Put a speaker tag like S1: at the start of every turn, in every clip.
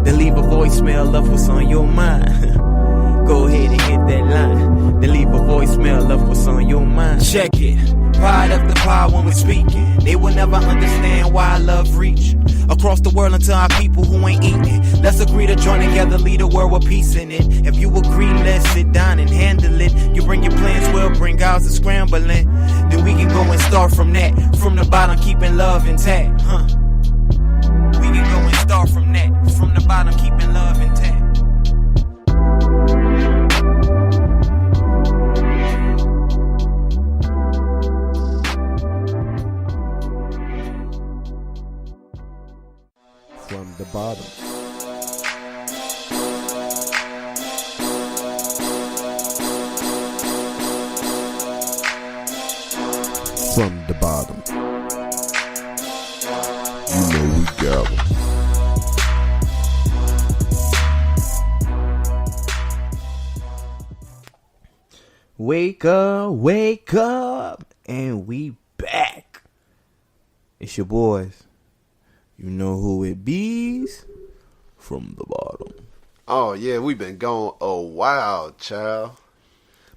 S1: Then leave a voicemail of what's on your mind. Go ahead and hit that line. Then leave a voicemail of what's on your mind. Check it. Pride after pride when we're speaking. They will never understand why love reach across the world until our people who ain't eating. Let's agree to join together, lead a world with peace in it. If you agree, let's sit down and handle it. You bring your plans, we'll bring ours to scrambling. Then we can go and start from that. From the bottom, keeping love intact. We can go and start from that. From the bottom, keeping love intact.
S2: From the bottom. From the bottom. You know we got 'em.
S1: Wake up, and we back. It's your boys. You know who it bees. From the bottom.
S3: Oh, yeah, we been gone a while, child.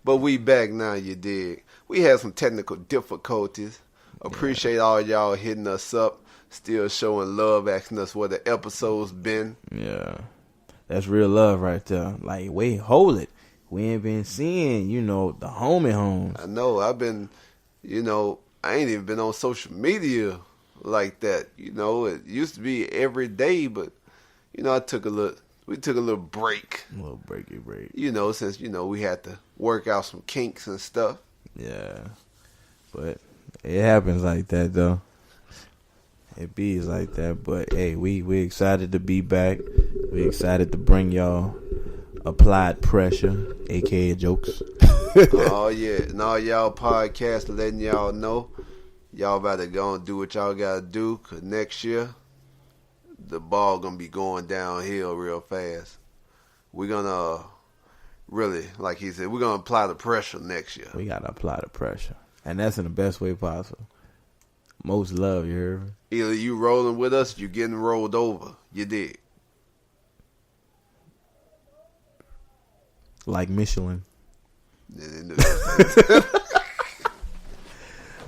S3: But we back now, you dig. We had some technical difficulties. Appreciate all y'all hitting us up. Still showing love, asking us where the episodes been.
S1: Yeah. That's real love right there. Like, wait, hold it. We ain't been seeing, the homie homes.
S3: I know, I ain't even been on social media like that. It used to be every day, but, we took a little break.
S1: A little break.
S3: Since, we had to work out some kinks and stuff.
S1: Yeah. But it happens like that, though. It be like that. But, hey, we excited to be back. We excited to bring y'all applied pressure, a.k.a. jokes.
S3: Oh, yeah. And all y'all podcasts letting y'all know, y'all about to go and do what y'all got to do, because next year, the ball going to be going downhill real fast. We're going to really, like he said, we're going to apply the pressure next year.
S1: We got to apply the pressure. And that's in the best way possible. Most love, you heard me?
S3: Either you rolling with us, you getting rolled over. You dig?
S1: Like Michelin.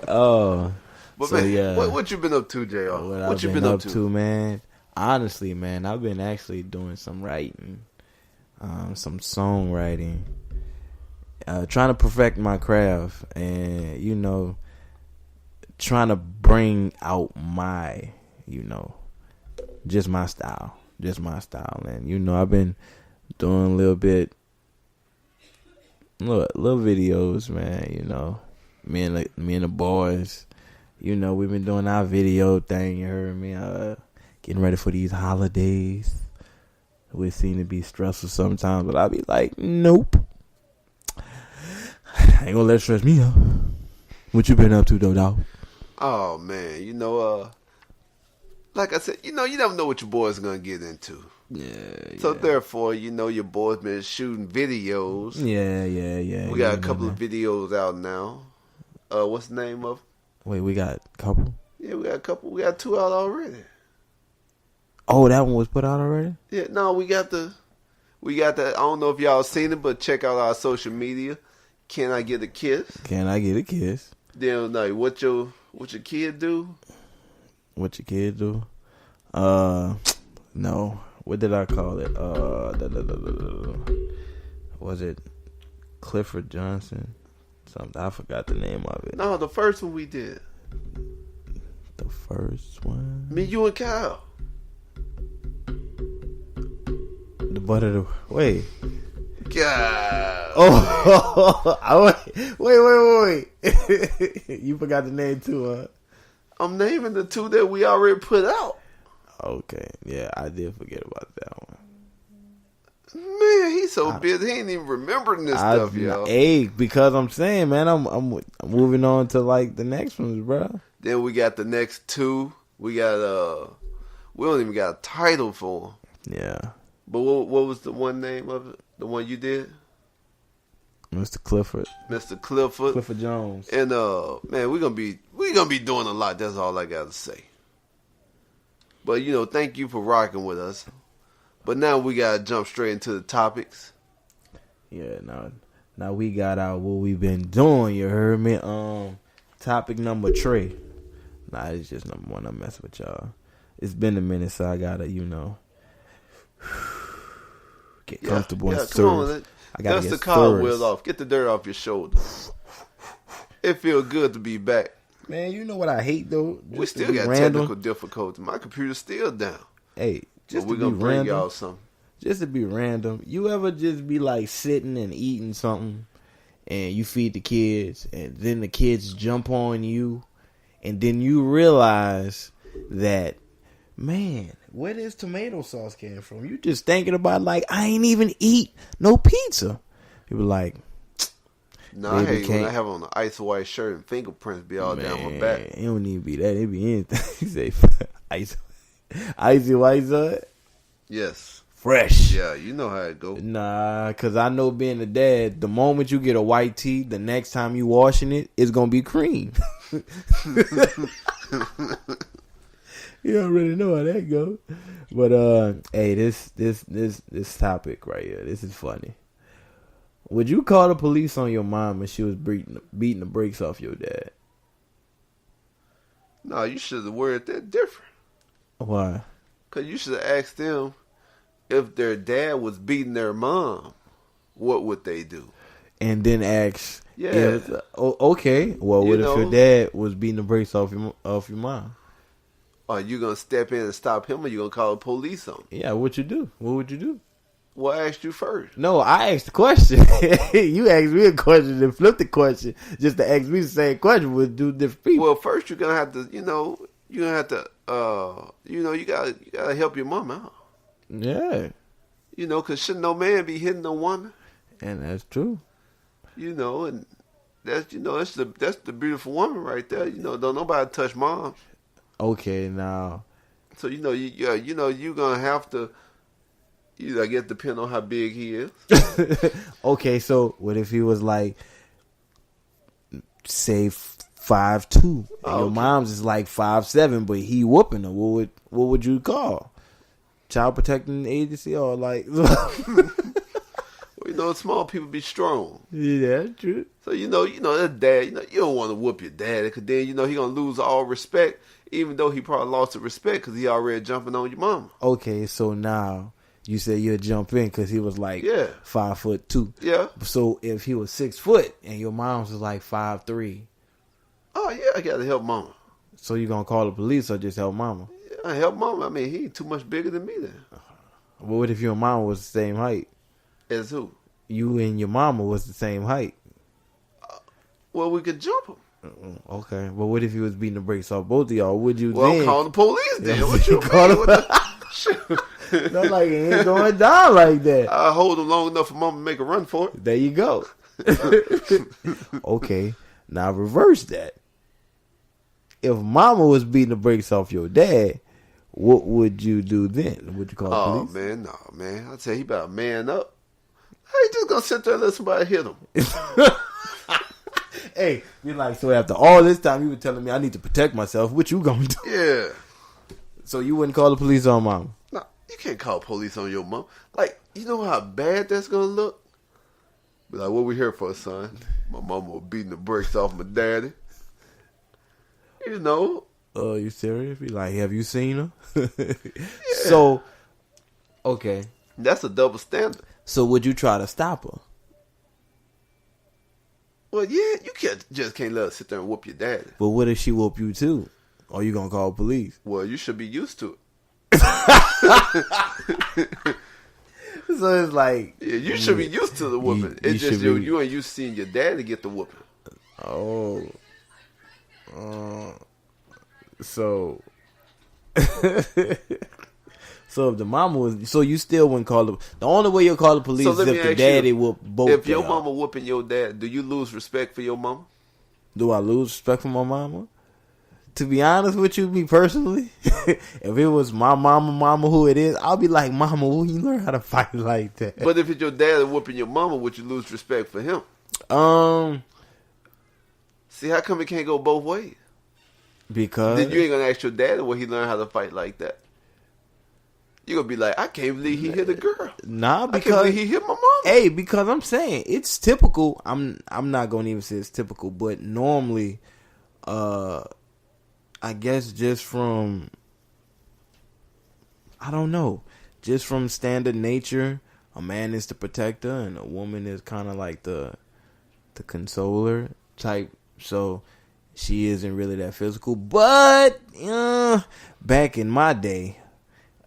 S3: Oh.
S1: But
S3: so, man, yeah. What you been up to, JR?
S1: What you been up to, man? Honestly, man, I've been actually doing some writing. Some songwriting. Trying to perfect my craft. And, trying to bring out my, just my style. And, I've been doing a little videos, man, me and the boys, we've been doing our video thing, you heard me, getting ready for these holidays. We seem to be stressful sometimes, but I'll be like, nope. I ain't gonna let it stress me out. What you been up to, though, dog?
S3: Oh, man, like I said, you never know what your boys are gonna get into.
S1: Yeah.
S3: So therefore, your boys been shooting videos.
S1: Yeah.
S3: We got a couple of videos out now. What's the name of?
S1: Wait, we got a couple?
S3: Yeah, we got a couple. We got 2 out already.
S1: Oh, that one was put out already?
S3: Yeah, no, we got the. I don't know if y'all seen it, but check out our social media. Can I Get a Kiss?
S1: Can I Get a Kiss?
S3: Then like, what your kid do?
S1: What your kid do? No. What did I call it? Was it Clifford Johnson? Something. I forgot the name of it.
S3: No, the first one we did.
S1: The first one?
S3: Me, you, and Kyle.
S1: The butt of the... Wait.
S3: God.
S1: Oh. Wait. You forgot the name too, huh?
S3: I'm naming the 2 that we already put out.
S1: Okay, yeah, I did forget about that one.
S3: Man, he's so busy, he ain't even remembering this stuff, y'all.
S1: Hey, because I'm saying, man, I'm moving on to like the next ones, bro.
S3: Then we got the next 2. We got we don't even got a title for them.
S1: Yeah.
S3: But what was the one name of it? The one you did?
S1: Mr. Clifford.
S3: Clifford
S1: Jones.
S3: And man, we're gonna be doing a lot. That's all I gotta say. But thank you for rocking with us. But now we gotta jump straight into the topics.
S1: Yeah, now we got out what we've been doing. You heard me? Topic number 3. Nah, it's just number 1. I'm messing with y'all. It's been a minute, so I gotta, get comfortable and
S3: come on.
S1: I gotta
S3: dust
S1: get
S3: the car
S1: stirred.
S3: wheels off. Get the dirt off your shoulders. It feels good to be back.
S1: Man, you know what I hate though?
S3: We still got technical difficulties. My computer's still down.
S1: Hey, just
S3: but we're
S1: to
S3: gonna
S1: be
S3: bring
S1: random,
S3: y'all something.
S1: just to be random. You ever just be like sitting and eating something, and you feed the kids, and then the kids jump on you, and then you realize that, man, where this tomato sauce came from? You just thinking about like, I ain't even eat no pizza. You be like,
S3: no, I hate when I have on an ice white shirt and fingerprints be all down my back.
S1: It don't even be that. It be anything. You say icy white sauce?
S3: Yes.
S1: Fresh.
S3: Yeah, you know how it go.
S1: Nah, because I know being a dad, the moment you get a white tee, the next time you washing it, it's going to be cream. You already know how that goes. But, hey, this topic right here, this is funny. Would you call the police on your mom if she was beating the brakes off your dad?
S3: No, you should have worded that different.
S1: Why?
S3: Because you should have asked them if their dad was beating their mom, what would they do?
S1: And then ask,
S3: yeah.
S1: Okay, well, what if your dad was beating the brakes off your mom?
S3: Are you going to step in and stop him, or you going to call the police on him?
S1: Yeah, what you do? What would you do?
S3: Well, I asked you first.
S1: No, I asked the question. You asked me a question and flipped the question just to ask me the same question with two different people.
S3: Well, first you're gonna have to, you gotta help your mom out.
S1: Yeah.
S3: Because shouldn't no man be hitting no woman?
S1: And that's true.
S3: And that's the beautiful woman right there. Don't nobody touch mom.
S1: Okay, now.
S3: So you're gonna have to. I guess depend on how big he is.
S1: Okay, so what if he was like, say 5'2", and your mom's is like 5'7", but he whooping her? What would you call? Child protecting agency or like?
S3: Well, small people be strong.
S1: Yeah, that's true.
S3: So that dad. You don't want to whoop your dad because then he gonna lose all respect, even though he probably lost the respect because he already jumping on your mama.
S1: Okay, so now. You said you'd jump in because he was like 5'2".
S3: Yeah.
S1: So if he was 6 foot and your mom's was like 5'3".
S3: Oh yeah, I gotta help mama.
S1: So you gonna call the police or just help mama?
S3: Yeah, I help mama. I mean, he ain't too much bigger than me then.
S1: But what if your mama was the same height?
S3: As who?
S1: You and your mama was the same height.
S3: Well, we could jump him.
S1: Okay. But what if he was beating the brakes off both of y'all? Would you?
S3: Well,
S1: then?
S3: I'm calling the police then. What you mean?
S1: Not like it ain't going down like that.
S3: I hold him long enough for mama to make a run for it.
S1: There you go. Okay, now reverse that. If mama was beating the brakes off your dad, what would you do then? Would you call the police?
S3: Oh man, no man. I tell you, he better man up. I ain't just gonna sit there and let somebody hit him.
S1: Hey, you're like, so after all this time you were telling me I need to protect myself, what you gonna do?
S3: Yeah.
S1: So you wouldn't call the police on mama?
S3: No, you can't call police on your mom. Like, you know how bad that's gonna look? Be like, what we here for, son? My mama was beating the brakes off my daddy.
S1: Oh, you serious? Be like, have you seen her? Yeah. So, okay.
S3: That's a double standard.
S1: So would you try to stop her?
S3: Well, yeah, you can't let her sit there and whoop your daddy.
S1: But what if she whoop you too? Or you gonna call police?
S3: Well, you should be used to it.
S1: So it's like,
S3: yeah, you should be used to the whooping. It's just you ain't used to seeing your daddy get the whooping.
S1: Oh. So. So if the mama was, so you still wouldn't call the only way you'll call the police is if the daddy whoop both.
S3: If your mama whooping your dad, do you lose respect for your mama?
S1: Do I lose respect for my mama? To be honest with you, me personally, if it was my mama who it is, I'll be like, mama, will you learn how to fight like that?
S3: But if it's your dad whooping your mama, would you lose respect for him? See, how come it can't go both ways?
S1: Because
S3: then you ain't gonna ask your dad will he learn how to fight like that. You gonna be like, I can't believe he hit a girl.
S1: Nah,
S3: I can't
S1: because
S3: believe he hit my mama.
S1: hey, because I'm saying it's typical. I'm not gonna even say it's typical, but normally, I guess just from I don't know, just from standard nature, a man is the protector and a woman is kind of like the consoler type. So she isn't really that physical. But back in my day,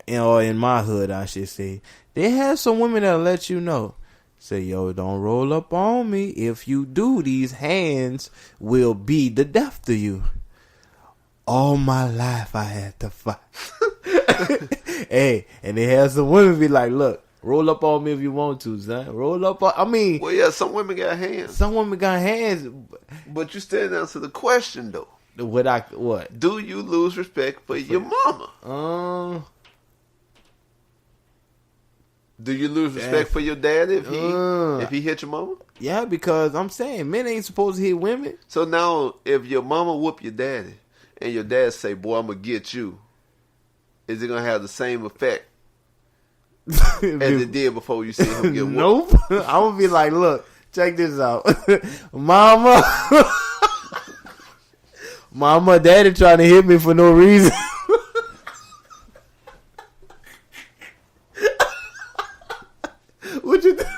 S1: or in my hood, I should say, they had some women that'll let you know. Say, yo, don't roll up on me. If you do, these hands will be the death to you. All my life I had to fight. Hey, and they had some women be like, look, roll up on me if you want to, son. Roll up on, I mean.
S3: Well, yeah, some women got hands.
S1: Some women got hands.
S3: But you still answer the question, though.
S1: What?
S3: Do you lose respect for your mama? Do you lose respect for your dad if he hit your mama?
S1: Yeah, because I'm saying men ain't supposed to hit women.
S3: So now, if your mama whoop your daddy and your dad say, boy, I'm going to get you, is it going to have the same effect as it did before you see him get whooped?
S1: Nope. I'm going to be like, look, check this out. Mama, daddy trying to hit me for no reason. What you think?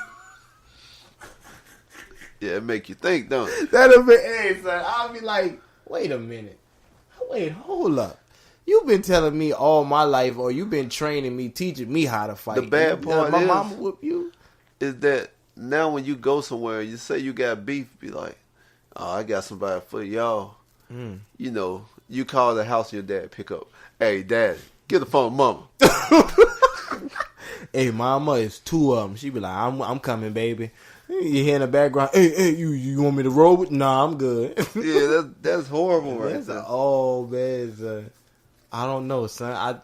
S3: Yeah, it make you think, don't it?
S1: That'll be, hey, son, I'll be like, wait a minute. Wait, hold up. You've been telling me all my life, or you've been training me, teaching me how to fight.
S3: The bad part
S1: my mama whoop you?
S3: Is that now when you go somewhere, you say you got beef, be like, oh, I got somebody for y'all. You know, you call the house, your dad pick up. Hey, daddy, get the phone, mama.
S1: Hey, mama, it's two of them. She be like, I'm coming, baby. You hear in the background, hey, you want me to roll with? Nah, I'm good.
S3: Yeah, that's horrible right there.
S1: Oh, man, I don't know, son.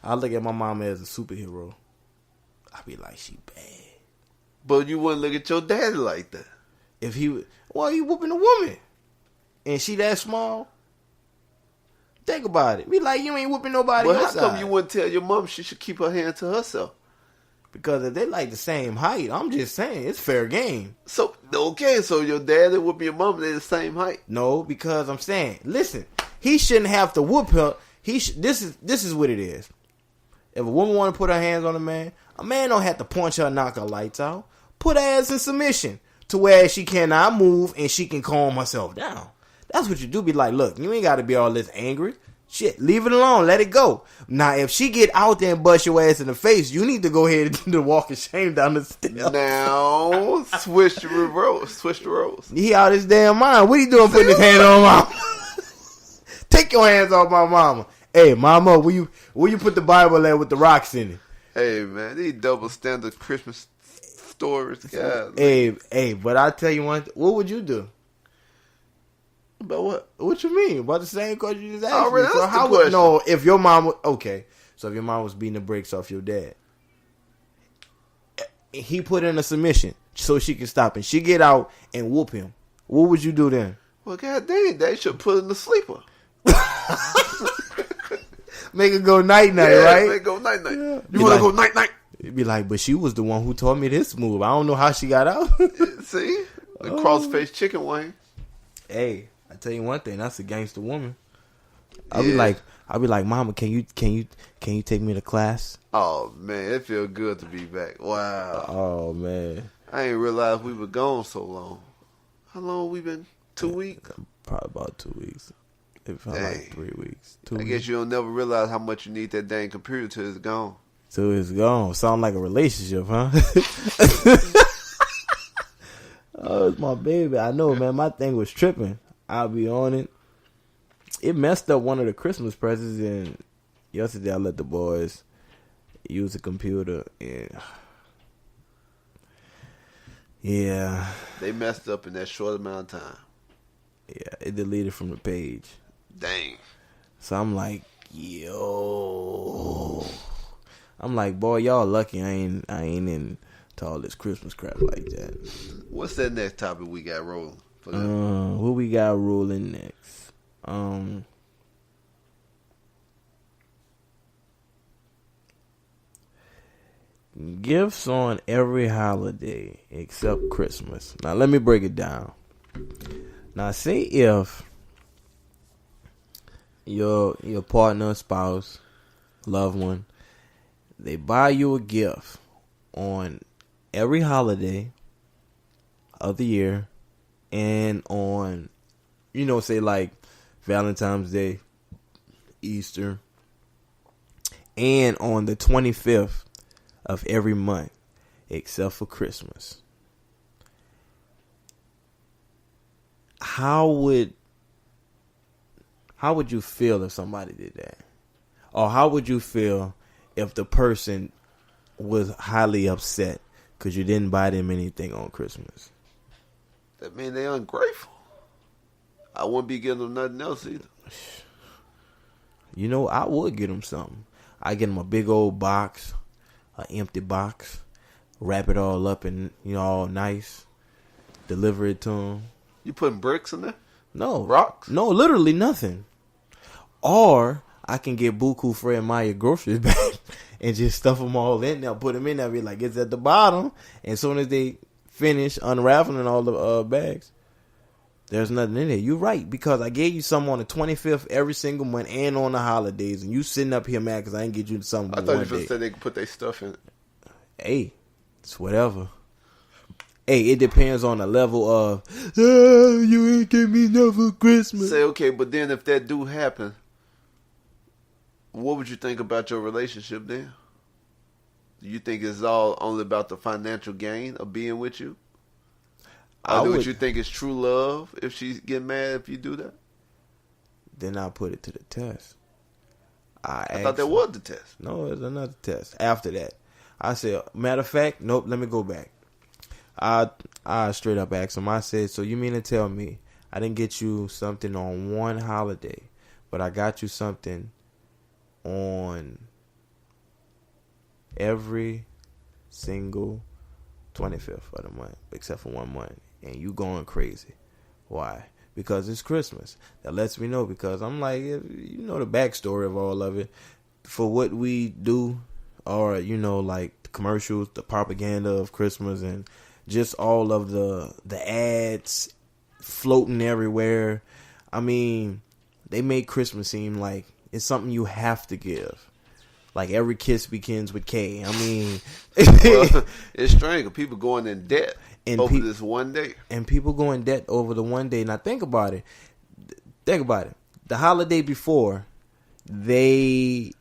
S1: I look at my mama as a superhero. I be like, she bad.
S3: But you wouldn't look at your daddy like that.
S1: If he whooping a woman, and she that small. Think about it. Be like, you ain't whooping nobody.
S3: But how come you wouldn't tell your mom she should keep her hand to herself?
S1: Because if they like the same height, I'm just saying it's fair game.
S3: So okay, so your dad and whoop your mom, they the same height.
S1: No, because I'm saying, listen, he shouldn't have to whoop her. This is what it is. If a woman want to put her hands on a man don't have to punch her and knock her lights out. Put her ass in submission to where she cannot move and she can calm herself down. That's what you do. Be like, look, you ain't got to be all this angry. Shit, leave it alone. Let it go. Now, if she get out there and bust your ass in the face, you need to go ahead and do the walk of shame down the stairs.
S3: Now, switch the roles.
S1: He out his damn mind. What he doing putting his hand on mama? Take your hands off my mama. Hey, mama, will you put the Bible there with the rocks in it?
S3: Hey, man, these double standard Christmas stories, guys.
S1: Hey, but I tell you one, what would you do?
S3: About what?
S1: What you mean? About the same question you just asked
S3: already
S1: me. So
S3: asked the
S1: how
S3: question.
S1: No, if your mom so if your mom was beating the brakes off your dad, he put in a submission so she can stop, and she get out and whoop him. What would you do then?
S3: Well, god dang, they should put in the sleeper.
S1: Make it go night,
S3: Yeah,
S1: right?
S3: make it go night.
S1: Yeah.
S3: You want to go night?
S1: It'd be like, but she was the one who taught me this move. I don't know how she got out.
S3: See, the cross-faced chicken wing.
S1: Hey, I tell you one thing, that's a gangster woman. I'll be like, mama, can you take me to class?
S3: Oh man, it feels good to be back. Wow.
S1: Oh man,
S3: I ain't realized we were gone so long. How long we been? 2 weeks?
S1: Probably about 2 weeks. It felt like 3 weeks.
S3: I guess you don't never realize how much you need that dang computer till it's gone.
S1: Till it's gone. Sound like a relationship, huh? Oh, it's my baby. I know, man. My thing was tripping. I'll be on it. It messed up one of the Christmas presents, and yesterday I let the boys use the computer, and yeah.
S3: They messed up in that short amount of time.
S1: Yeah, it deleted from the page.
S3: Dang.
S1: So I'm like, yo. I'm like, boy, y'all lucky I ain't into all this Christmas crap like that.
S3: What's that next topic we got rolling? For
S1: What we got rolling next? Gifts on every holiday except Christmas. Now let me break it down. Now say if your partner, spouse, loved one, they buy you a gift on every holiday of the year and on, say like Valentine's Day, Easter, and on the 25th of every month except for Christmas. How would you feel if somebody did that? Or how would you feel if the person was highly upset because you didn't buy them anything on Christmas?
S3: That mean they ungrateful. I wouldn't be giving them nothing else either.
S1: I would get them something. I get them a big old box, an empty box, wrap it all up and all nice, deliver it to them.
S3: You putting bricks in there?
S1: No.
S3: Rocks?
S1: No, literally nothing. Or I can get Buku Fred Meyer groceries back and just stuff them all in there, put them in there, be like, it's at the bottom. And as soon as they finish unraveling all the bags, there's nothing in there. You're right, because I gave you some on the 25th every single month and on the holidays, and you sitting up here mad because I didn't get you something.
S3: I thought you said they could put their stuff in it.
S1: Hey, it's whatever. Hey, it depends on the level of, you ain't give me nothing for Christmas.
S3: Say, okay, but then if that do happen, what would you think about your relationship then? Do you think it's all only about the financial gain of being with you? Or would you think it's true love if she get mad if you do that?
S1: Then I'll put it to the test.
S3: I thought that was the test.
S1: No, it's another test. After that, I said, matter of fact, nope, let me go back. I straight up asked him, I said, so you mean to tell me I didn't get you something on one holiday, but I got you something on every single 25th of the month, except for 1 month, and you going crazy. Why? Because it's Christmas. That lets me know, because I'm like, you know the backstory of all of it. For what we do, or, like the commercials, the propaganda of Christmas, and just all of the ads floating everywhere. I mean, they make Christmas seem like it's something you have to give. Like every kiss begins with K. I mean,
S3: well, it's strange. People going in debt over this one day.
S1: And people go in debt over the one day. Now think about it. The holiday before, they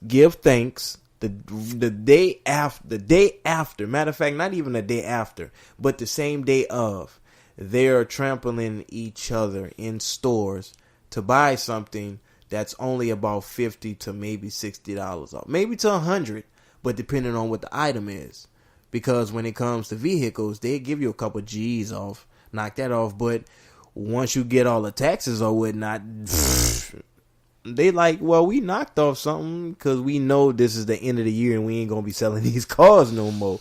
S1: give thanks. The day after, matter of fact, not even the day after, but the same day of, they're trampling each other in stores to buy something that's only about $50 to maybe $60 off, maybe to $100, but depending on what the item is. Because when it comes to vehicles, they give you a couple G's off, knock that off, but once you get all the taxes or whatnot, they like, well, we knocked off something because we know this is the end of the year and we ain't going to be selling these cars no more.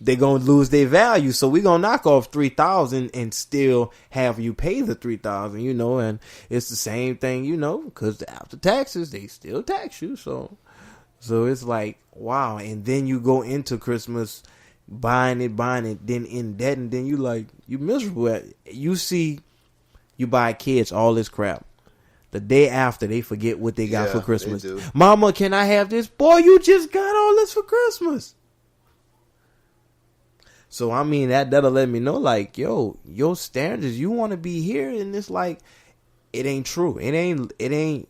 S1: They're going to lose their value. So we're going to knock off $3,000 and still have you pay the $3,000, and it's the same thing, because after taxes, they still tax you. So it's like, wow. And then you go into Christmas buying it, then in debt, and then you miserable. You buy kids all this crap. The day after, they forget what they got for Christmas. Mama, can I have this? Boy, you just got all this for Christmas. So, I mean, that'll let me know, like, yo, your standards, you want to be here, and it's like, it ain't true. It ain't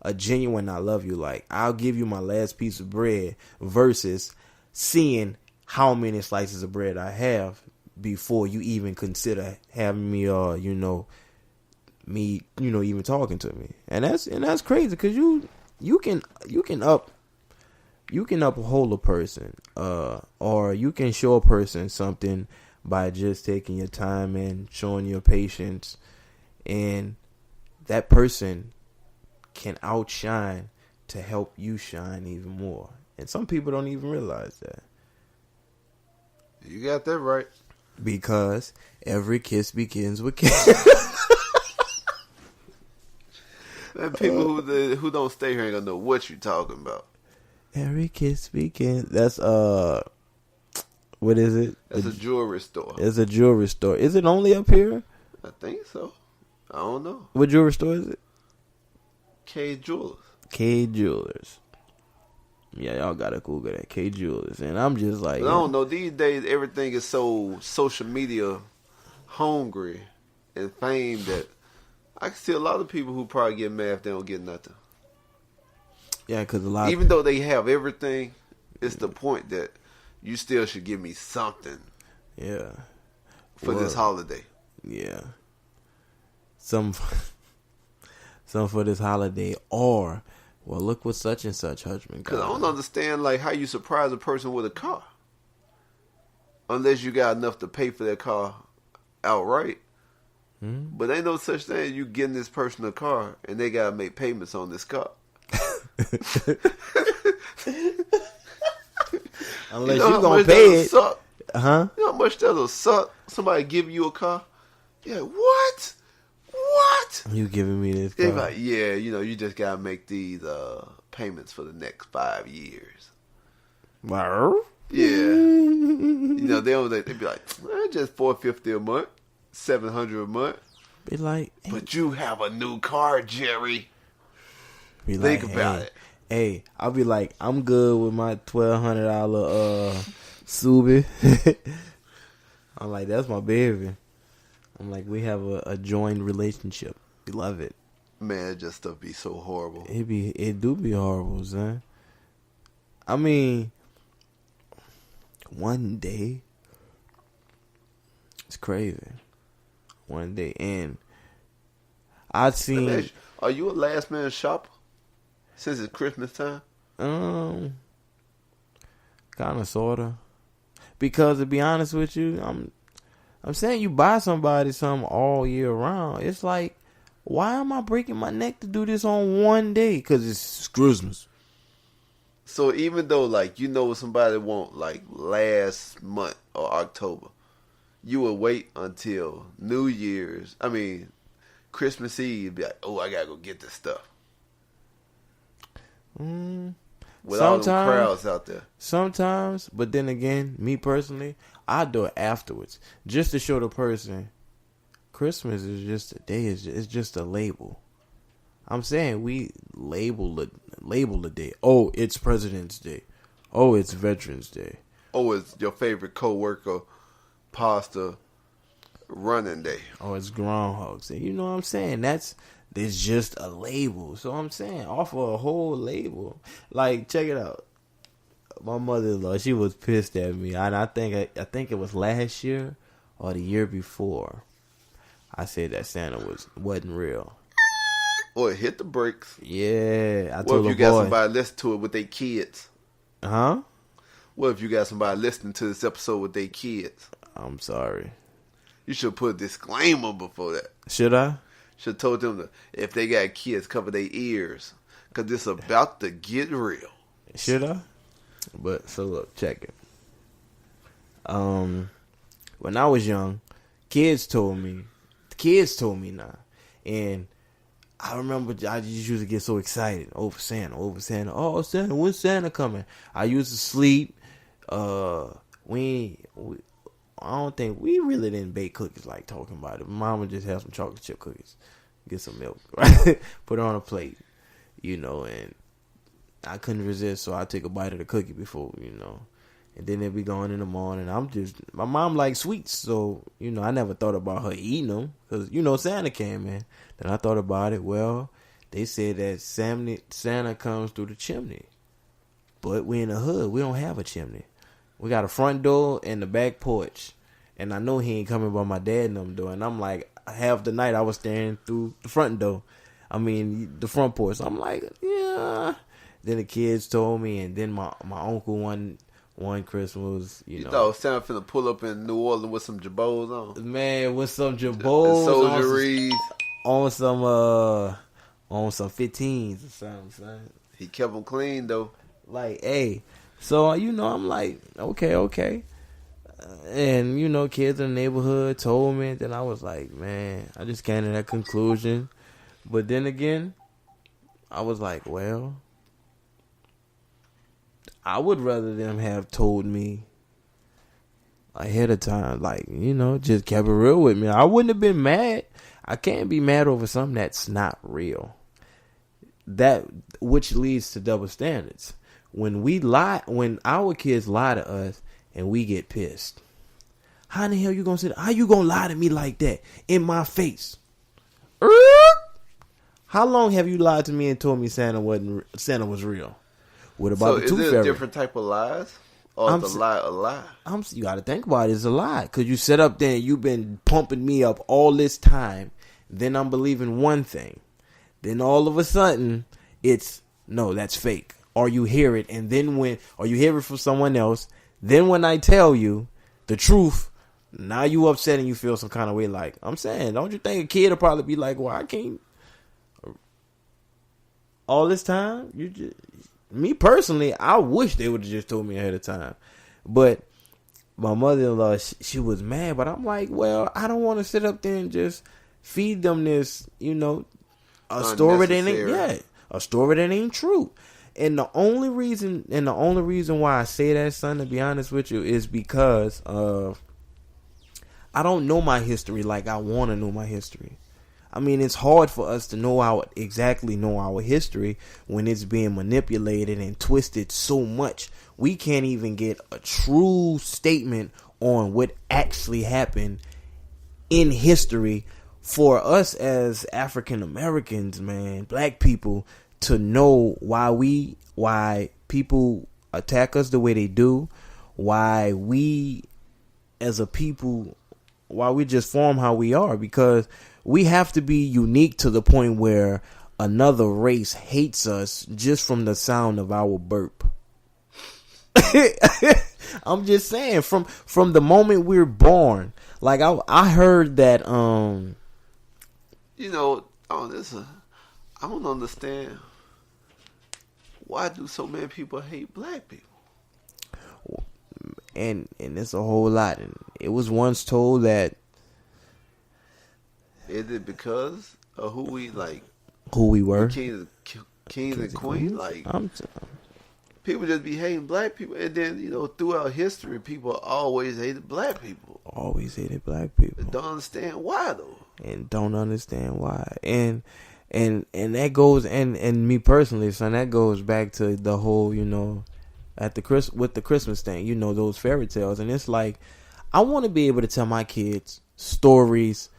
S1: a genuine I love you. Like, I'll give you my last piece of bread versus seeing how many slices of bread I have before you even consider having me, even talking to me. And that's crazy, because you can uphold a person, or you can show a person something by just taking your time and showing your patience, and that person can outshine to help you shine even more. And some people don't even realize that.
S3: You got that right.
S1: Because every kiss begins with kiss.
S3: And people who don't stay here ain't gonna know what you're talking about.
S1: Every kiss begins. That's what is it?
S3: That's a jewelry store.
S1: It's a jewelry store. Is it only up here?
S3: I think so. I don't know.
S1: What jewelry store is it?
S3: K Jewelers.
S1: K Jewelers. Yeah, y'all gotta Google that. K Jewelers. And I'm just like,
S3: But I don't know. These days, everything is so social media hungry and fame that I can see a lot of people who probably get mad if they don't get nothing.
S1: yeah, because a lot.
S3: Even though they have everything, it's the point that you still should give me something
S1: Yeah.
S3: for this holiday.
S1: Yeah. Some for this holiday, or well, look what such and such husband got.
S3: Because I don't understand like how you surprise a person with a car. Unless you got enough to pay for their car outright.
S1: Hmm?
S3: But ain't no such thing as you getting this person a car and they got to make payments on this car.
S1: Unless
S3: You know
S1: you
S3: how
S1: gonna
S3: much
S1: pay
S3: that'll
S1: it,
S3: suck?
S1: huh?
S3: You know how much that'll suck? Somebody give you a car? Yeah, what? What?
S1: You giving me this
S3: They're
S1: car?
S3: like, yeah, you just got to make these payments for the next 5 years.
S1: Wow.
S3: Yeah. They'd be like, just $450 a month, $700 a month.
S1: Be like,
S3: But you have a new car, Jerry.
S1: be
S3: Think
S1: like,
S3: about
S1: hey,
S3: it.
S1: Hey, I'll be like, I'm good with my $1,200 Subi. I'm like, that's my baby. I'm like, we have a joined relationship. We love it.
S3: Man, it just stuff be so horrible.
S1: It do be horrible, son. I mean, one day, it's crazy. One day, and I've seen,
S3: Are you a last minute shopper? Since it's Christmas time?
S1: kind of, sorta. Because to be honest with you, I'm saying you buy somebody something all year round. It's like, why am I breaking my neck to do this on one day? Because it's Christmas.
S3: So even though, like, somebody want, like, last month or October, you will wait until Christmas Eve, be like, oh, I gotta go get this stuff. With all them crowds out there.
S1: Sometimes, but then again, me personally, I do it afterwards. Just to show the person, Christmas is just a day, it's just a label. I'm saying we label the day. Oh, it's President's Day. Oh, it's Veterans Day.
S3: Oh, it's your favorite coworker pasta running day.
S1: Oh, it's Groundhog's Day. You know what I'm saying? It's just a label. So I'm saying, offer a whole label. Like, check it out. My mother-in-law, she was pissed at me. And I think it was last year or the year before. I said that Santa wasn't real.
S3: Or hit the brakes.
S1: Yeah, I
S3: What
S1: told
S3: if you
S1: her,
S3: got
S1: boy.
S3: somebody listen to it with their kids?
S1: Huh?
S3: What if you got somebody listening to this episode with their kids?
S1: I'm sorry.
S3: You should put a disclaimer before that.
S1: Should I?
S3: Should have told them if they got kids, cover their ears. Because it's about to get real.
S1: Should I? But, so look, check it. When I was young, kids told me now. And I remember I just used to get so excited over Santa. Oh, Santa, when's Santa coming? I used to sleep. I don't think we really didn't bake cookies like talking about it. Mama just had some chocolate chip cookies, get some milk, right? Put it on a plate, and I couldn't resist, so I take a bite of the cookie before, and then they'd be going in the morning. My mom likes sweets, so, I never thought about her eating them, because, Santa came in. Then I thought about it. Well, they said that Santa comes through the chimney, but we in the hood. We don't have a chimney. We got a front door and the back porch, and I know he ain't coming by my dad and them door. And I'm like, half the night I was staring through the front door. The front porch. I'm like, yeah. Then the kids told me, and then my uncle one Christmas,
S3: You thought Santa finna pull up in New Orleans with some jabos on?
S1: Man, with some jabos,
S3: soldieries.
S1: on some 15s or something, son.
S3: He kept them clean though.
S1: Like, hey. So, I'm like, okay. And, kids in the neighborhood told me. Then I was like, man, I just came to that conclusion. But then again, I was like, well,
S4: I would rather them have told me ahead of time, like, just kept it real with me. I wouldn't have been mad. I can't be mad over something that's not real. That which leads to double standards. When our kids lie to us and we get pissed, how in the hell you gonna say that? How you gonna lie to me like that in my face? How long have you lied to me and told me Santa was real? What about the tooth fairy?
S3: So is it a different type of lies? Or is a lie a lie?
S4: You got to think about it. It's a lie. Because you sit up there and you've been pumping me up all this time. Then I'm believing one thing. Then all of a sudden, no, that's fake. Or you hear it. And then or you hear it from someone else. Then when I tell you the truth, now you upset and you feel some kind of way. Like, I'm saying, don't you think a kid will probably be like, well, I can't. All this time? Me personally, I wish they would have just told me ahead of time. But my mother-in-law, she was mad. But I'm like, well, I don't want to sit up there and just feed them this, a story that ain't true. And the only reason why I say that, son, to be honest with you, is because I don't know my history like I want to know my history. I mean, it's hard for us to exactly know our history when it's being manipulated and twisted so much. We can't even get a true statement on what actually happened in history for us as African Americans, man, black people, to know why people attack us the way they do, why we as a people, why we just form how we are, because we have to be unique to the point where another race hates us just from the sound of our burp. I'm just saying, from the moment we're born. Like I heard that I don't understand, why do so many people hate black people? And it's a whole lot. And it was once told that.
S3: Is it because of who we
S4: were?
S3: Kings and queens? Like, people just be hating black people. And then, throughout history, people always hated black people. Don't understand why, though.
S4: And don't understand why. And that goes, and me personally, son, that goes back to the whole, with the Christmas thing, those fairy tales. And it's like, I want to be able to tell my kids stories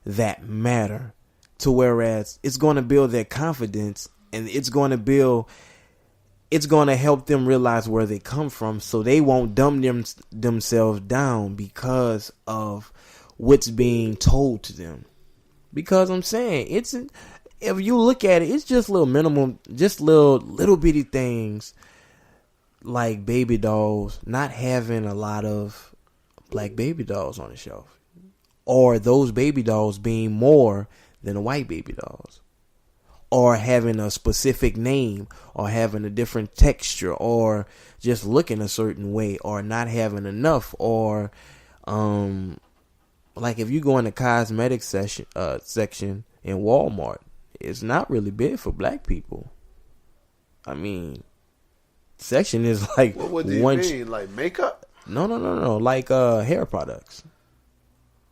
S4: that matter, to whereas it's going to build their confidence, and it's going to help them realize where they come from, so they won't dumb themselves down because of what's being told to them. Because I'm saying, if you look at it, it's just little bitty things like baby dolls, not having a lot of black baby dolls on the shelf. Or those baby dolls being more than the white baby dolls. Or having a specific name. Or having a different texture. Or just looking a certain way. Or not having enough. Or, like if you go in the cosmetic section in Walmart, it's not really big for black people. I mean, section is like...
S3: What do you mean? Like makeup?
S4: No. Like hair products.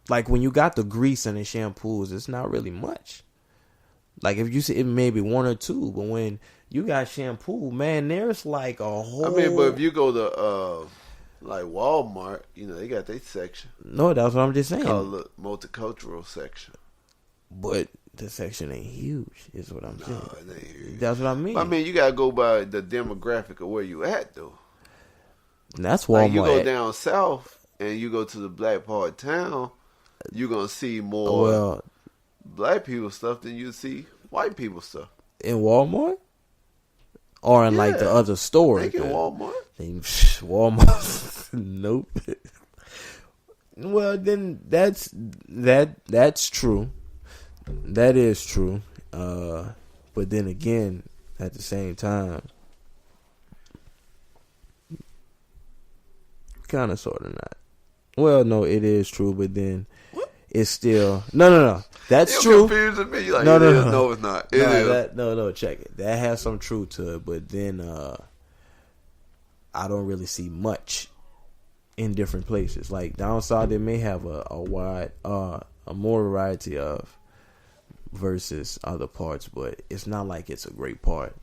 S4: Like when you got the grease and the shampoos, it's not really much. Like if you see it, maybe one or two, but when you got shampoo, man, there's like a whole.
S3: I mean, but if you go to like Walmart, they got their section.
S4: No, that's what I'm just saying.
S3: Called the multicultural section.
S4: But the section ain't huge, is what I'm saying.
S3: No, it ain't huge.
S4: That's what I mean.
S3: I mean, you gotta go by the demographic of where you at, though.
S4: And that's Walmart.
S3: Like you go down south and you go to the black part of town, you're gonna see more black people stuff than you see white people stuff.
S4: In Walmart? Or in like the other stores?
S3: Like in Walmart?
S4: Walmart? Nope. Well, then that's true. That is true. But then again, at the same time, kind of, sort of not. Well, no, it is true, but then it's still no. That's true.
S3: Confusing me. Like,
S4: No,
S3: it's not. It is.
S4: No. Check it. That has some truth to it, but then I don't really see much in different places. Like down south, they may have a more variety of versus other parts, but it's not like it's a great part.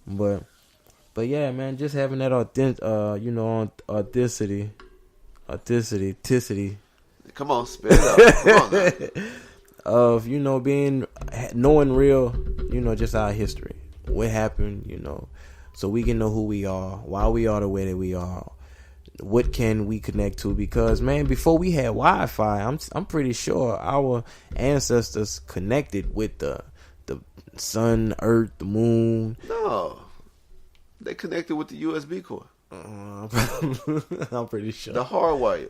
S4: But yeah, man, just having that authenticity.
S3: Come on, spit it out. Come on now.
S4: Of knowing real, just our history, what happened, so we can know who we are, why we are the way that we are, what can we connect to, because man, before we had Wi-Fi, I'm pretty sure our ancestors connected with the sun, earth, the moon.
S3: No, they connected with the USB cord.
S4: I'm pretty sure
S3: The hardwire.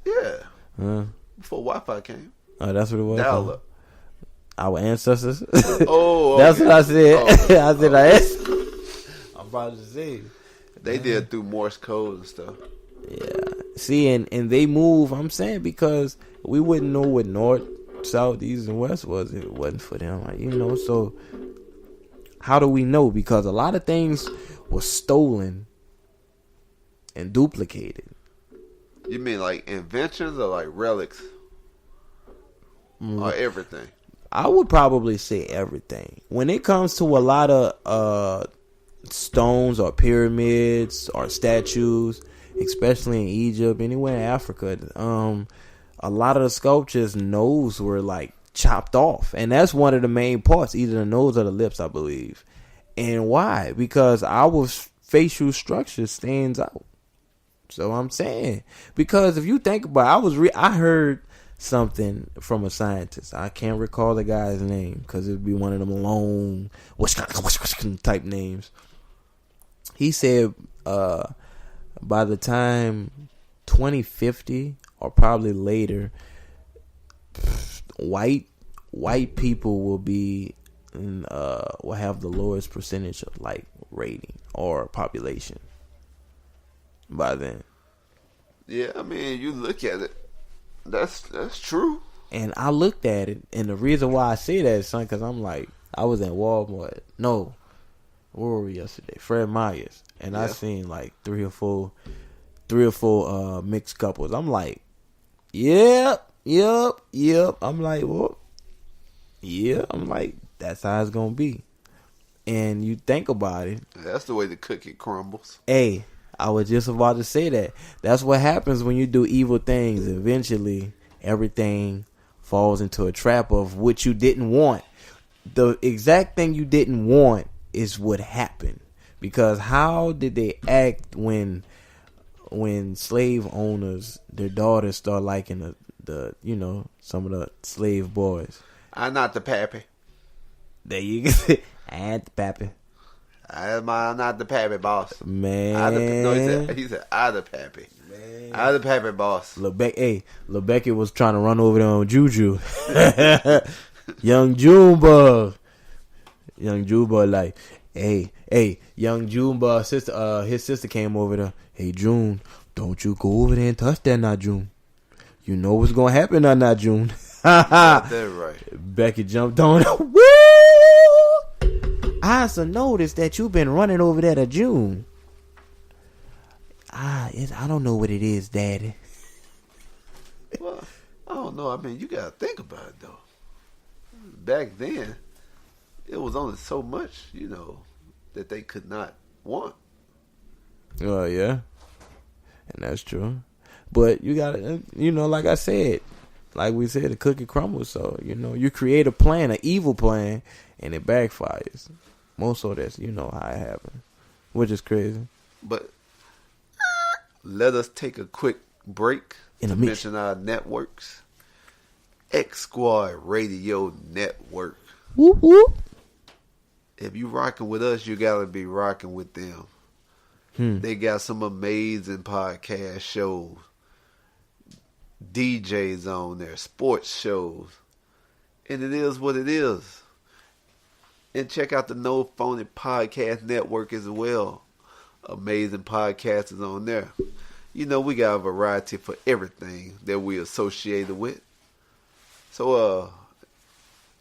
S4: Yeah.
S3: Before Wi-Fi came.
S4: Oh, that's what it was.
S3: Dial up.
S4: Our ancestors.
S3: Oh,
S4: that's
S3: okay.
S4: what I said. I said I'm about to say
S3: they did through Morse code and stuff.
S4: Yeah. See, and they move. I'm saying because we wouldn't know what north, south, east, and west was if it wasn't for them. Like, so how do we know? Because a lot of things were stolen and duplicated.
S3: You mean like inventions or like relics? Or everything?
S4: I would probably say everything. When it comes to a lot of stones or pyramids or statues, especially in Egypt, anywhere in Africa, a lot of the sculptures' nose were like chopped off, and that's one of the main parts, either the nose or the lips, I believe. And why? Because our facial structure stands out. So I'm saying, because if you think about it, I heard something from a scientist. I can't recall the guy's name because it'd be one of them long type names. He said by the time 2050 or probably later, white people will be will have the lowest percentage of like rating or population by then.
S3: Yeah, I mean, you look at it. That's true.
S4: And I looked at it, and the reason why I say that, son, because I'm like, I was at Walmart. No, where were we yesterday? Fred Meyer's, and I seen like three or four mixed couples. I'm like, yep. I'm like, well, yeah. I'm like, that's how it's gonna be. And you think about it,
S3: that's the way the cookie crumbles.
S4: Hey, I was just about to say that. That's what happens when you do evil things. Eventually, everything falls into a trap of what you didn't want. The exact thing you didn't want is what happened. Because how did they act when slave owners, their daughters start liking the some of the slave boys?
S3: I'm not the pappy.
S4: There you go. I ain't the pappy.
S3: I'm not the pappy boss.
S4: Man.
S3: He said, I the pappy. Man. I the pappy boss.
S4: Lil Becky was trying to run over there on Juju. Young Junebug like, hey, young Junebug sister, his sister came over there. Hey June, don't you go over there and touch that now, June. You know what's gonna happen now, June.
S3: That's right.
S4: Becky jumped on her. Woo! I also noticed that you've been running over there to June. I don't know what it is, Daddy.
S3: Well, I don't know. I mean, you gotta think about it though. Back then, it was only so much, that they could not want.
S4: Oh yeah, and that's true. But you gotta, like I said, like we said, the cookie crumbles. So you create a plan, an evil plan, and it backfires. Most of that's, how it happens, which is crazy.
S3: But let us take a quick break to mention our networks. X Squad Radio Network.
S4: Whoop whoop.
S3: If you rocking with us, you gotta be rocking with them. They got some amazing podcast shows, DJs on there, sports shows, and it is what it is. And check out the No Phony Podcast Network as well. Amazing podcasts is on there. We got a variety for everything that we associated with. So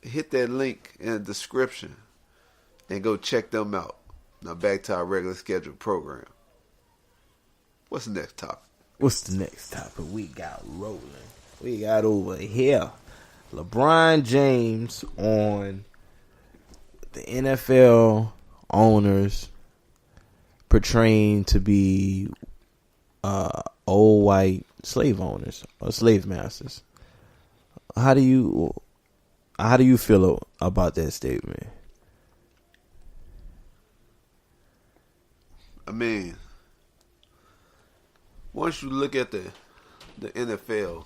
S3: hit that link in the description and go check them out. Now back to our regular scheduled program. What's the next topic?
S4: What's the next topic we got rolling? We got over here LeBron James on the NFL owners portraying to be old white slave owners or slave masters. How do you feel about that statement?
S3: I mean, once you look at the NFL,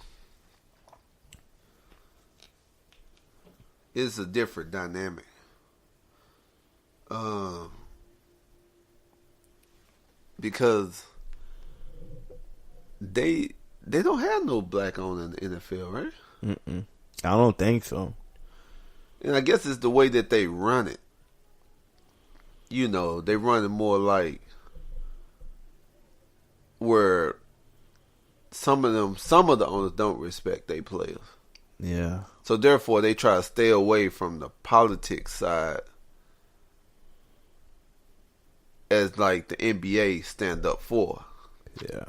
S3: it's a different dynamic. Because they don't have no black owner in the NFL, right?
S4: Mm-mm. I don't think so.
S3: And I guess it's the way that they run it. You know, they run it more like where some of the owners don't respect their players.
S4: Yeah.
S3: So therefore, they try to stay away from the politics side, as like the NBA stand up for.
S4: Yeah.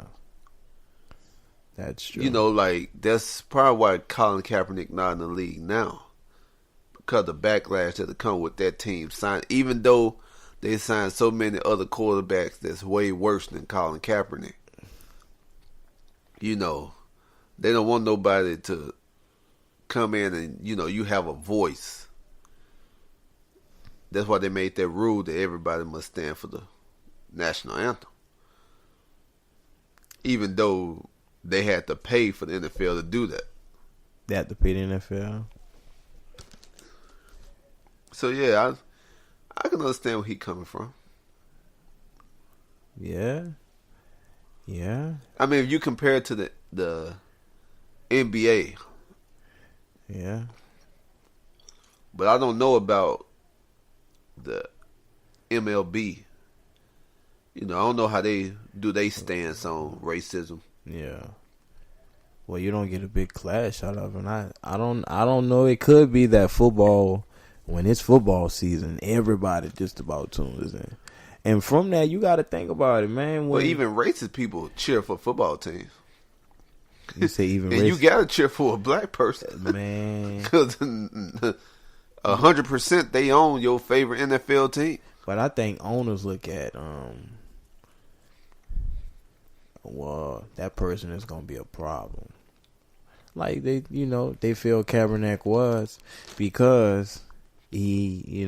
S4: That's true.
S3: You know, like that's probably why Colin Kaepernick not in the league now, because the backlash that come with that team sign. Even though they signed so many other quarterbacks that's way worse than Colin Kaepernick. You know, they don't want nobody to come in and, you know, you have a voice. That's why they made that rule that everybody must stand for the national anthem. Even though they had to pay for the NFL to do that.
S4: They had to pay the NFL.
S3: So yeah, I can understand where he's coming from.
S4: Yeah. Yeah.
S3: I mean, if you compare it to the NBA.
S4: Yeah.
S3: But I don't know about the MLB. You know, I don't know how they do they stance on racism.
S4: Yeah. Well, you don't get a big clash out of it. I don't know. It could be that football, when it's football season, everybody just about tunes in. And from that, you got to think about it, man.
S3: Well, even racist people cheer for football teams.
S4: You say even
S3: and
S4: racist?
S3: you got to cheer for a black person.
S4: Man.
S3: Because 100% they own your favorite NFL team.
S4: But I think owners look at, well, that person is going to be a problem. Like, they feel Kaepernick was because he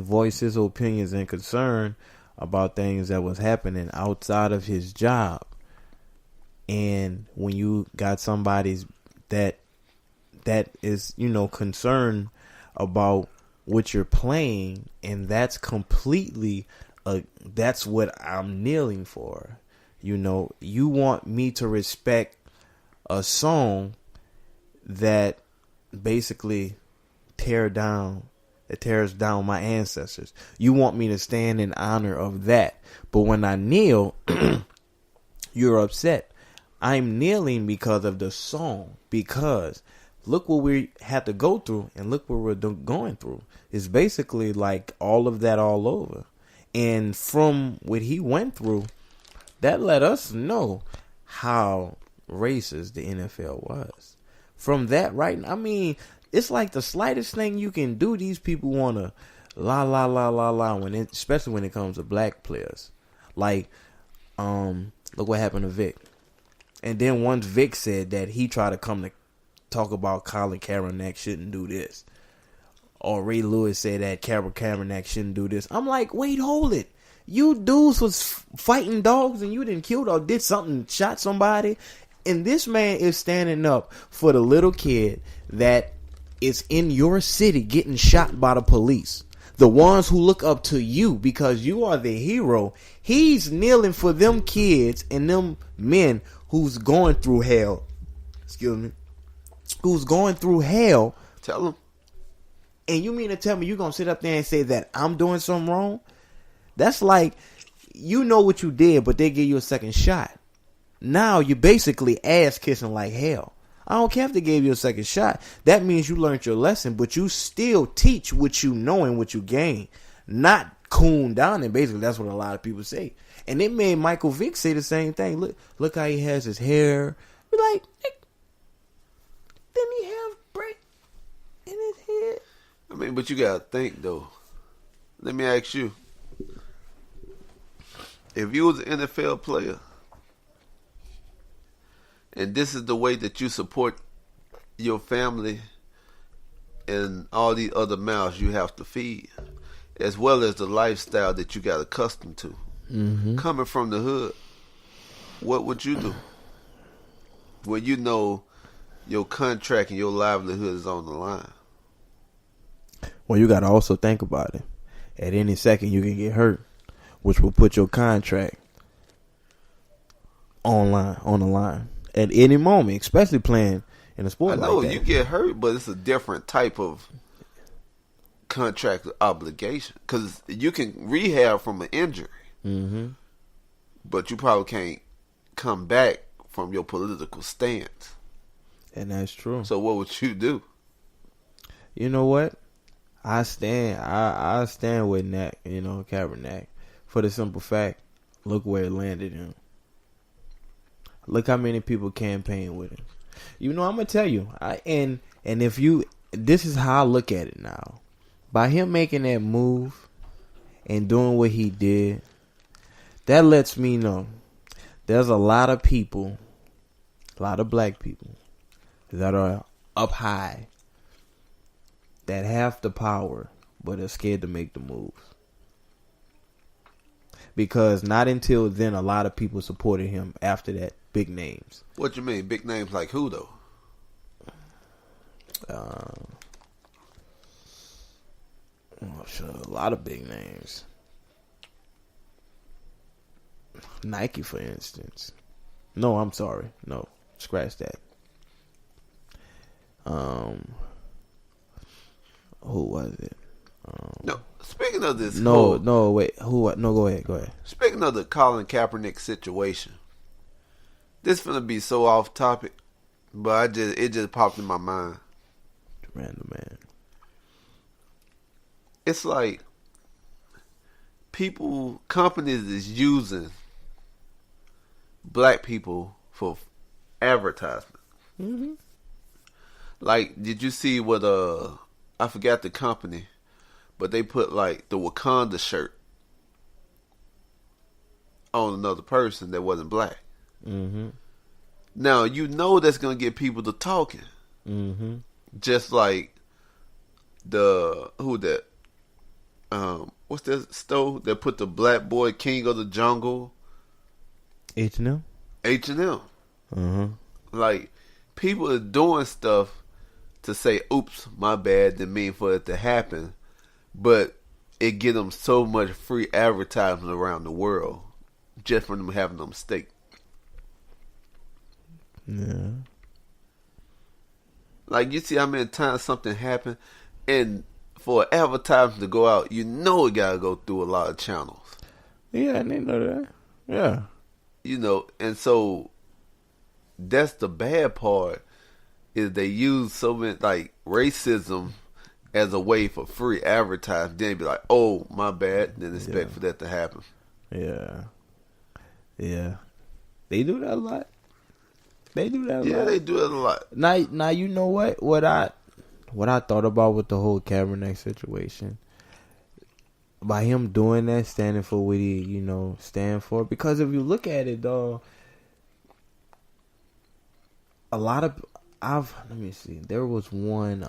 S4: voiced his opinions and concern about things that was happening outside of his job. And when you got somebody that is, concerned about what you're playing, and that's completely, that's what I'm kneeling for. You want me to respect a song that basically tears down my ancestors. You want me to stand in honor of that. But when I kneel, you're upset. I'm kneeling because of the song. Because look what we had to go through, and look what we're going through. It's basically like all of that all over. And from what he went through, that let us know how racist the NFL was. From that, right? I mean, it's like the slightest thing you can do, these people want to la la la la la, especially when it comes to black players. Like, look what happened to Vic. And then once Vic said that, he tried to come to talk about Colin Kaepernick shouldn't do this. Or Ray Lewis said that Kaepernick shouldn't do this. I'm like, wait, hold it. You dudes was fighting dogs and you didn't kill or did something, shot somebody. And this man is standing up for the little kid that is in your city getting shot by the police. The ones who look up to you because you are the hero. He's kneeling for them kids and them men who's going through hell. Excuse me. Who's going through hell.
S3: Tell them.
S4: And you mean to tell me you're going to sit up there and say that I'm doing something wrong? That's like, you know what you did, but they give you a second shot. Now you're basically ass kissing like hell. I don't care if they gave you a second shot. That means you learned your lesson, but you still teach what you know and what you gain. Not coon down, and basically that's what a lot of people say. And it made Michael Vick say the same thing. Look how he has his hair. Be like, didn't he have break in his head?
S3: I mean, but you gotta think though. Let me ask you: if you was an NFL player, and this is the way that you support your family and all the other mouths you have to feed, as well as the lifestyle that you got accustomed to, coming from the hood, what would you do when you know your contract and your livelihood is on the line?
S4: Well, you got to also think about it. At any second, you can get hurt, which will put your contract on the line at any moment, especially playing in a sport
S3: I know
S4: like that.
S3: you get hurt, but it's a different type of contract obligation because you can rehab from an injury, but you probably can't come back from your political stance.
S4: And that's true.
S3: So what would you do?
S4: You know what? I stand with Knack, Kaepernick, for the simple fact, look where it landed him. Look how many people campaign with him. I'm gonna tell you, this is how I look at it now. By him making that move and doing what he did, that lets me know there's a lot of people, a lot of black people that are up high that have the power but are scared to make the moves. Because not until then a lot of people supported him after that, big names.
S3: What you mean? Big names like who though?
S4: Sure, a lot of big names. Nike, for instance. No, I'm sorry. No, scratch that. Who was it?
S3: No. Speaking of this,
S4: wait. Who? No, go ahead.
S3: Speaking of the Colin Kaepernick situation, this finna be so off topic, but it just popped in my mind.
S4: Random man.
S3: It's like companies is using black people for advertisement.
S4: Mm-hmm.
S3: Like, did you see what I forgot the company, but they put like the Wakanda shirt on another person that wasn't black.
S4: Mm-hmm.
S3: Now that's gonna get people to talking.
S4: Mm-hmm.
S3: Just like what's that store that put the black boy king of the jungle?
S4: H&M.
S3: Mm-hmm. Like, people are doing stuff to say, "Oops, my bad," didn't mean for it to happen, but it get them so much free advertisement around the world just for them having a mistake.
S4: Yeah.
S3: Like, you see how many times something happened, and for advertisement to go out, it gotta go through a lot of channels.
S4: Yeah, I didn't know that. Yeah.
S3: And so that's the bad part, is they use so many, like, racism as a way for free advertising. Then be like, "Oh, my bad," then expect for that to happen.
S4: Yeah. Yeah. They do that a lot. They do that a lot.
S3: Yeah, they do it a lot.
S4: Now you know what? What I thought about with the whole Kaepernick situation. By him doing that, standing for what he, stand for. Because if you look at it, though, a lot of let me see. There was one.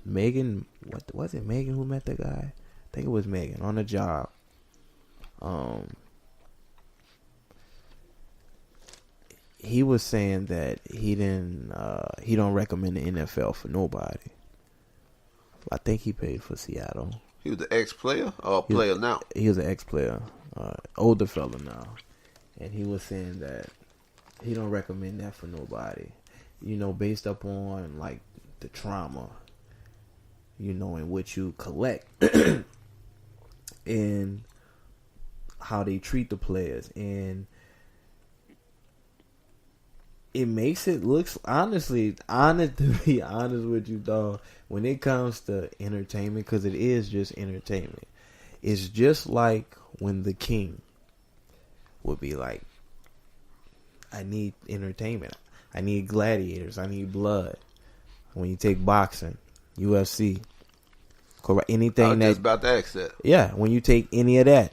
S4: Megan. What was it? Megan who met the guy? I think it was Megan on the job. He was saying that he don't recommend the NFL for nobody. I think he played for Seattle.
S3: He was an ex-player or a player now?
S4: He was an ex-player, older fella now, and he was saying that he don't recommend that for nobody. Based upon like the trauma, in which you collect, and how they treat the players, and it makes it looks honest to be honest with you, dog. When it comes to entertainment, because it is just entertainment, It's just like when the king would be like, I need entertainment. I need gladiators. I need blood. When you take boxing, UFC, anything
S3: I was
S4: that
S3: just about to ask that.
S4: yeah, when you take any of that,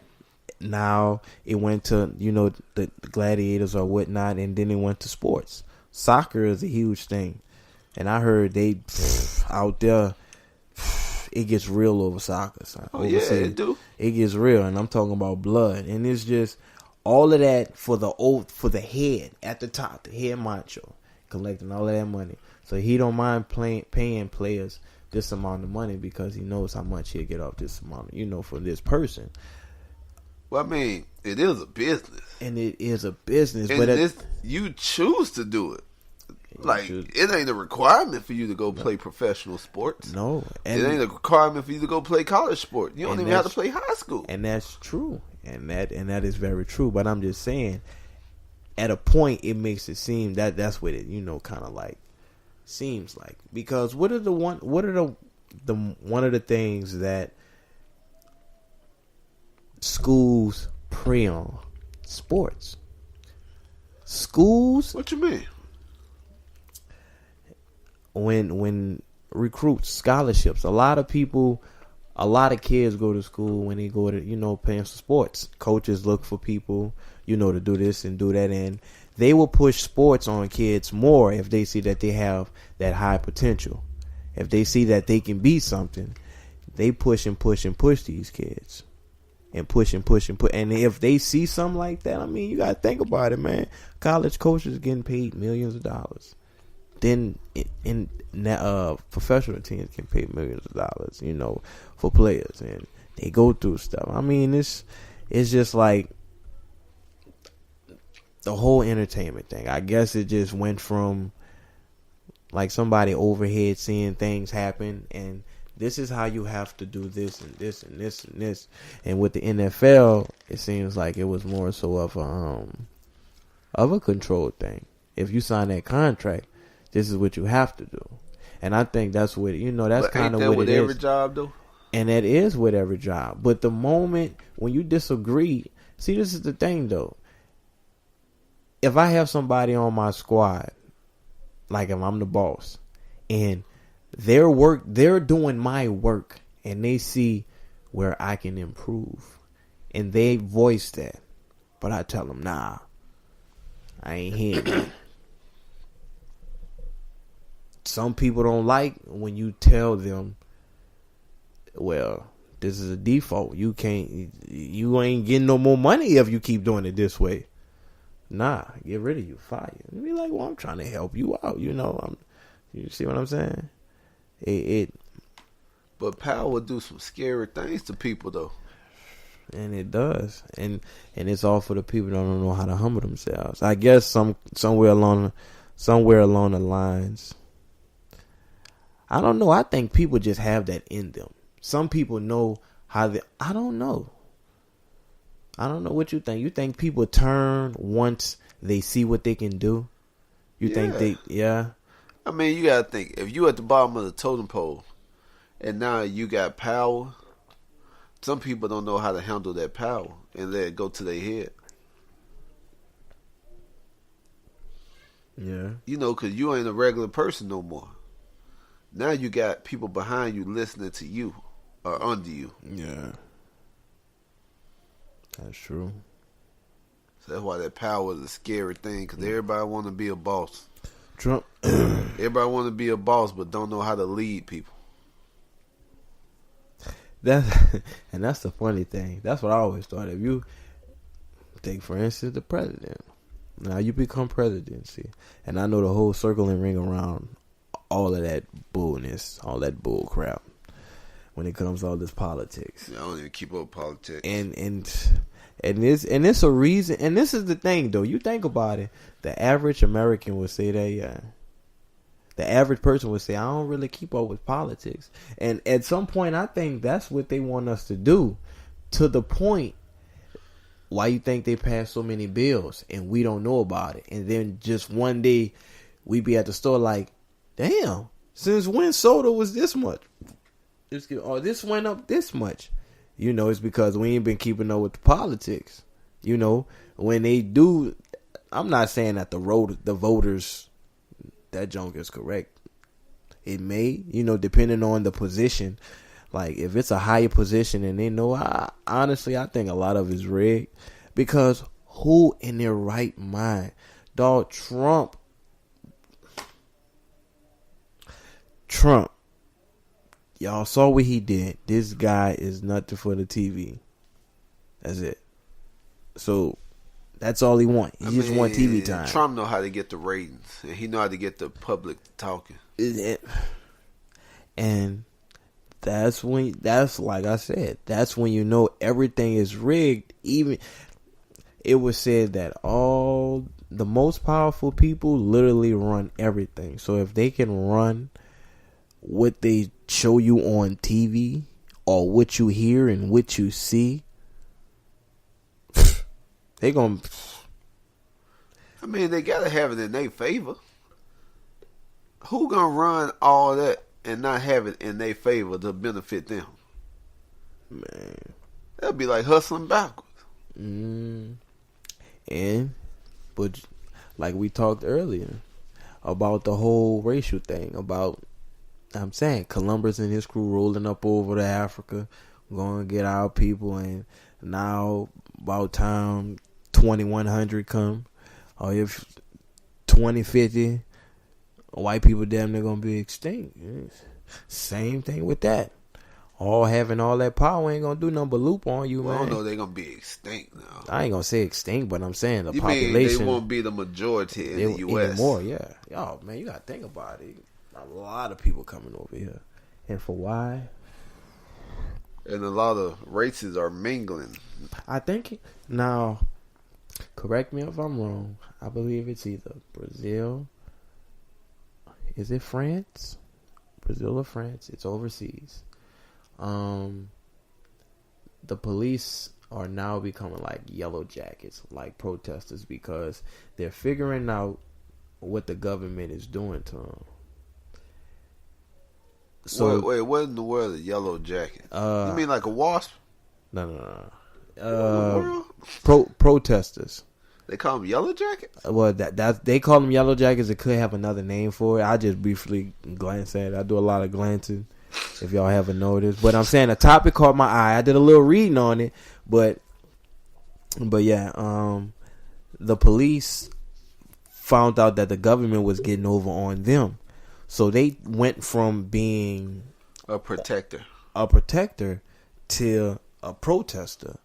S4: now it went to the gladiators or whatnot, and then it went to sports. Soccer is a huge thing, and I heard they out there. It gets real over soccer. Son.
S3: Oh yeah, it do.
S4: It gets real, and I'm talking about blood, and it's just all of that for the head at the top, the head macho, collecting all of that money. So he don't mind paying players this amount of money because he knows how much he'll get off this amount, for this person.
S3: Well, I mean, it is a business,
S4: And it is a business,
S3: and
S4: but
S3: you choose to do it. Like, it ain't a requirement for you to go play professional sports.
S4: No,
S3: it ain't a requirement for you to go play college sport. You don't even have to play high school.
S4: And that's true. And that is very true. But I'm just saying, at a point, it makes it seem that's what it, kind of like seems like. Because one of the things that schools prey on? Sports. Schools.
S3: What you mean?
S4: When recruits, scholarships, a lot of kids go to school when they go to, playing for sports. Coaches look for people, to do this and do that, and they will push sports on kids more if they see that they have that high potential. If they see that they can be something, they push and push and push these kids. And push and push and push. And if they see something like that, I mean, you got to think about it, man. College coaches getting paid millions of dollars. Then professional teams can pay millions of dollars, for players, and they go through stuff. I mean, it's just like the whole entertainment thing. I guess it just went from like somebody overhead seeing things happen, and this is how you have to do this and this and this and this. And with the NFL, it seems like it was more so of a controlled thing. If you sign that contract, this is what you have to do. And I think that's what, that's kind of what it is.
S3: With every job, though?
S4: And that is with every job. But the moment when you disagree, see, this is the thing, though. If I have somebody on my squad, like if I'm the boss, and they're doing my work, and they see where I can improve, and they voice that, but I tell them, nah, I ain't hearing that. Some people don't like when you tell them, well, this is a default. You ain't getting no more money if you keep doing it this way. Nah, get rid of you, fire. And be like, well, I'm trying to help you out. You see what I'm saying?
S3: But power will do some scary things to people, though.
S4: And it does. And it's all for the people that don't know how to humble themselves. I guess somewhere along the lines, I don't know. I think people just have that in them. Some people know how I don't know. I don't know what you think. You think people turn once they see what they can do? You think yeah?
S3: I mean, you gotta think. If you at the bottom of the totem pole, and now you got power, some people don't know how to handle that power and let it go to their head.
S4: Yeah.
S3: Because you ain't a regular person no more. Now you got people behind you listening to you or under you.
S4: Yeah. That's true.
S3: So that's why that power is a scary thing, because everybody want to be a boss.
S4: Trump.
S3: Everybody want to be a boss, but don't know how to lead people.
S4: And that's the funny thing. That's what I always thought. If you take, for instance, the president. Now you become presidency, and I know the whole circling ring around all of that bullness, all that bull crap when it comes to all this politics.
S3: Yeah, I don't even keep up with politics.
S4: And it's a reason. And this is the thing, though. You think about it. The average American would say that, yeah. The average person would say, I don't really keep up with politics. And at some point, I think that's what they want us to do. To the point, why you think they pass so many bills and we don't know about it. And then just one day, we be at the store like, damn, since when soda was this much? This went up this much. You know, it's because we ain't been keeping up with the politics. You know, when they do, I'm not saying that the voters, that junk is correct. It may, you know, depending on the position. Like, if it's a higher position and they know, honestly, I think a lot of it's rigged. Because who in their right mind? Dog, Trump, y'all saw what he did. This guy is nothing for the TV. That's it. So that's all he want. He just want TV time.
S3: Trump know how to get the ratings, and he know how to get the public talking.
S4: And that's like I said, that's when you know everything is rigged. Even it was said that all the most powerful people literally run everything. So if they can run what they show you on TV or what you hear and what you see, they gonna.
S3: I mean, they gotta have it in their favor. Who gonna run all that and not have it in their favor to benefit them?
S4: Man,
S3: that'd be like hustling backwards.
S4: But like we talked earlier about the whole racial thing, about I'm saying Columbus and his crew rolling up over to Africa, going to get our people, and now about time 2100 come, or if 2050, white people damn near gonna be extinct. Same thing with that. All having all that power ain't gonna do nothing but loop on you, man.
S3: I don't know they're gonna be extinct now.
S4: I ain't gonna say extinct, but I'm saying the
S3: you
S4: population.
S3: Mean they won't be the majority in the U.S.
S4: anymore, yeah. Yo, man, you gotta think about it. A lot of people coming over here, and for why?
S3: And a lot of races are mingling.
S4: I think now. Correct me if I'm wrong. I believe it's either Brazil. Is it France? Brazil or France? It's overseas. The police are now becoming like yellow jackets, like protesters, because they're figuring out what the government is doing to them. So
S3: wait, what in the world is yellow jacket? You mean like a wasp?
S4: No.
S3: What
S4: Protesters.
S3: They call them yellow jackets?
S4: Well, that they call them yellow jackets. It could have another name for it. I just briefly glance at it. I do a lot of glancing, if y'all haven't noticed. But I'm saying the topic caught my eye. I did a little reading on it, but yeah, the police found out that the government was getting over on them, so they went from being
S3: a protector
S4: to a protester.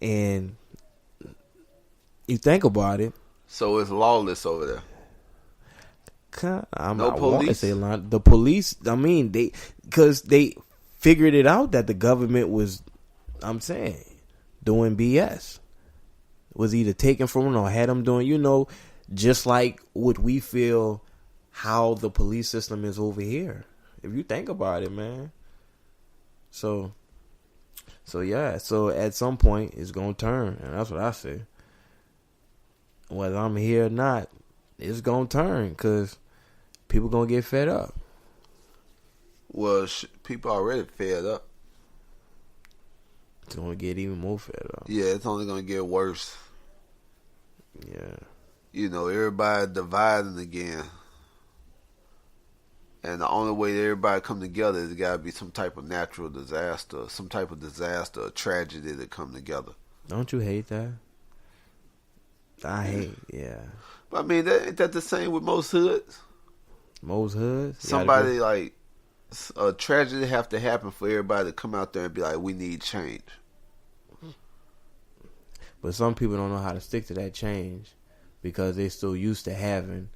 S4: And you think about it,
S3: so it's lawless over there.
S4: No police. The police. I mean, because they figured it out that the government was, I'm saying, doing BS. Was either taken from them or had them doing. You know, just like what we feel, how the police system is over here. If you think about it, man. So yeah. So at some point, it's gonna turn, and that's what I say. Whether I'm here or not, it's gonna turn because people gonna get fed up.
S3: Well, people already fed up.
S4: It's gonna get even more fed up.
S3: Yeah, it's only gonna get worse.
S4: Yeah.
S3: You know, everybody dividing again. And the only way that everybody come together is gotta be some type of natural disaster, some type of disaster or tragedy to come together.
S4: Don't you hate that? I hate, yeah.
S3: But I mean, ain't that the same with most hoods?
S4: Most hoods?
S3: Somebody like a tragedy have to happen for everybody to come out there and be like, we need change.
S4: But some people don't know how to stick to that change because they're still used to having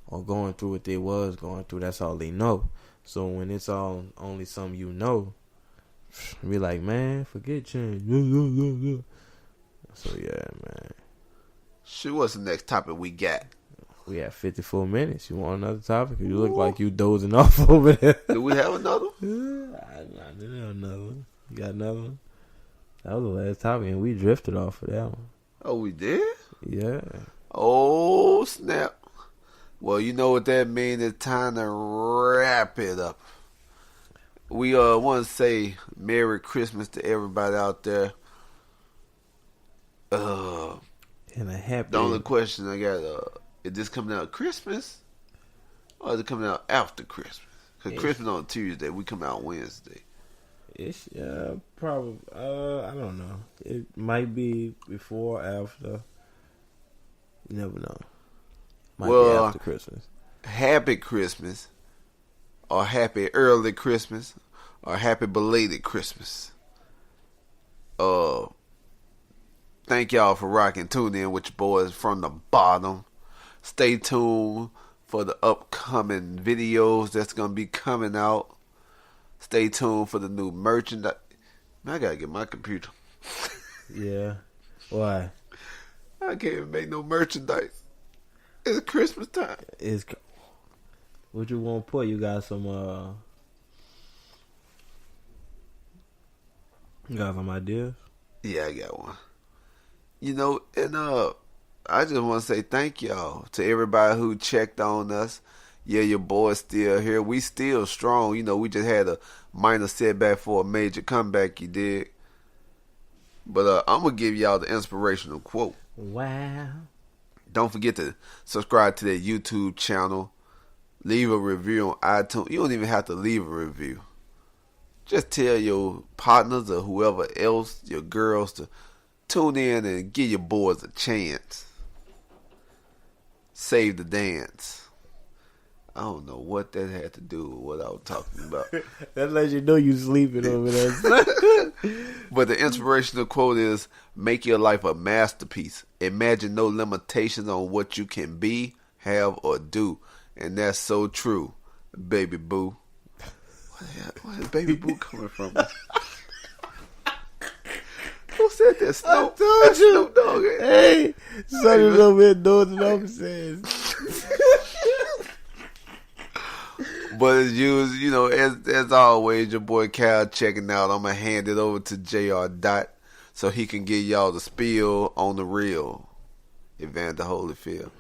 S4: or going through what they was going through. That's all they know. So when it's all only something you know, be like, man, forget change. So yeah, man.
S3: Shoot, what's the next topic we got?
S4: We have 54 minutes. You want another topic? You look like you dozing off over there.
S3: Do we have another
S4: one? I didn't have another one. You got another one? That was the last topic, and we drifted off of that one.
S3: Oh, we did?
S4: Yeah.
S3: Oh, snap. Well, you know what that means. It's time to wrap it up. We want to say Merry Christmas to everybody out there.
S4: And a happy.
S3: The only question I got, is this coming out Christmas? Or is it coming out after Christmas? Because Christmas on Tuesday, we come out Wednesday.
S4: It's probably. I don't know. It might be before, or after. You never know. Might be after Christmas.
S3: Happy Christmas, or happy early Christmas, or happy belated Christmas. Thank y'all for rocking. Tune in with your boys from the bottom. Stay tuned for the upcoming videos that's gonna be coming out. Stay tuned for the new merchandise. Man, I gotta get my computer.
S4: Yeah. Why?
S3: I can't even make no merchandise. It's Christmas time.
S4: What you want to put? You got some You got some ideas?
S3: Yeah, I got one. You know, and I just want to say thank y'all to everybody who checked on us. Yeah, your boy's still here. We still strong. You know, we just had a minor setback for a major comeback, you dig? But I'm going to give y'all the inspirational quote.
S4: Wow.
S3: Don't forget to subscribe to that YouTube channel. Leave a review on iTunes. You don't even have to leave a review. Just tell your partners or whoever else, your girls, to tune in and give your boys a chance. Save the dance. I don't know what that had to do with what I was talking about.
S4: That lets you know you sleeping over there.
S3: But the inspirational quote is, make your life a masterpiece. Imagine no limitations on what you can be, have, or do. And that's so true, baby boo. Where is baby boo coming from? Who said that? Snoop?
S4: I told you.
S3: Snoop Dogg.
S4: Hey, son is over here doing the opposite.
S3: But as you know, as always, your boy Cal checking out. I'm gonna hand it over to Jr. Dot so he can get y'all the spill on the real Evander Holyfield.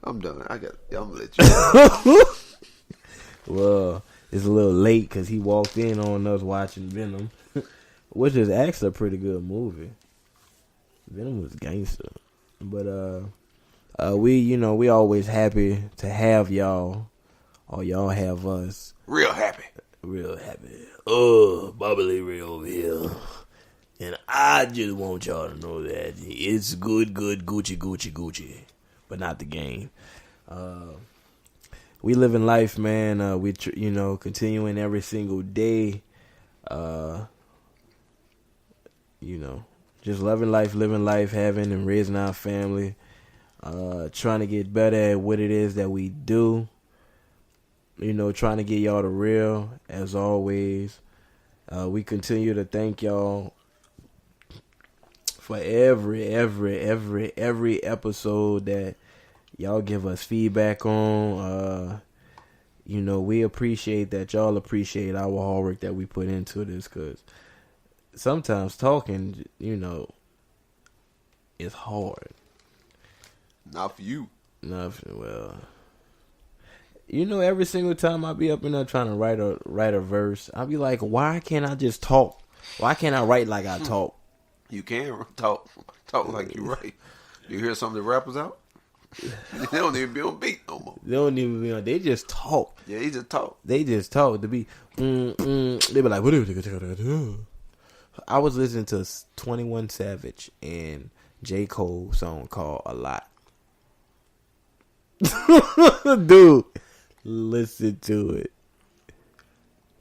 S3: I'm done. I'm gonna let you.
S4: Well, it's a little late because he walked in on us watching Venom, which is actually a pretty good movie. Venom was gangster, but we always happy to have y'all. Or y'all have us.
S3: Real happy.
S4: Real happy. Oh, Bobby Ray over here. And I just want y'all to know that it's good, Gucci. But not the game. We living life, man. We continuing every single day. Just living life, having and raising our family. Trying to get better at what it is that we do. Trying to get y'all the real, as always. We continue to thank y'all for every episode that y'all give us feedback on. We appreciate that y'all appreciate our hard work that we put into this, because sometimes talking, is hard.
S3: Not for you.
S4: Nothing. Well, every single time I be up in there trying to write a verse, I'll be like, why can't I just talk? Why can't I write like I talk?
S3: You can talk like you write. You hear some of the rappers out? They don't even be on beat no more.
S4: They don't even be on. They just talk.
S3: Yeah, he just talk.
S4: They just talk. To be, they be like, what do? I was listening to 21 Savage and J. Cole song called A Lot. Dude, listen to it.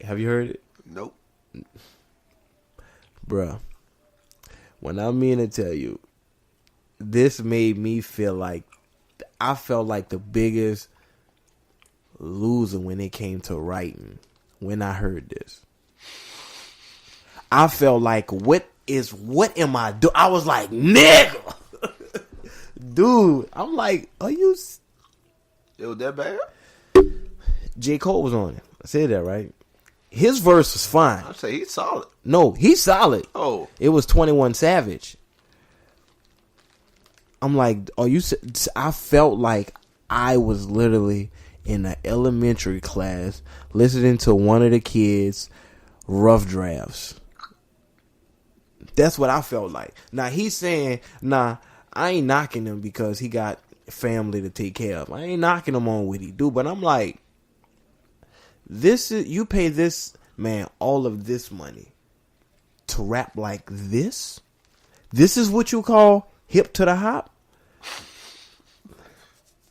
S4: Have you heard it?
S3: Nope.
S4: Bruh, when I mean to tell you, this made me feel like I felt like the biggest loser when it came to writing. When I heard this, I felt like, what am I doing? I was like, nigga. Dude, I'm like, are you...
S3: It was that bad?
S4: J. Cole was on it. I said that, right? His verse was fine.
S3: I say he's solid.
S4: No, he's solid.
S3: Oh.
S4: It was 21 Savage. I'm like, I felt like I was literally in an elementary class listening to one of the kids rough drafts. That's what I felt like. Now he's saying, I ain't knocking him because he got family to take care of. I ain't knocking him on what he do, but I'm like, you pay this man all of this money to rap like this? This is what you call hip to the hop?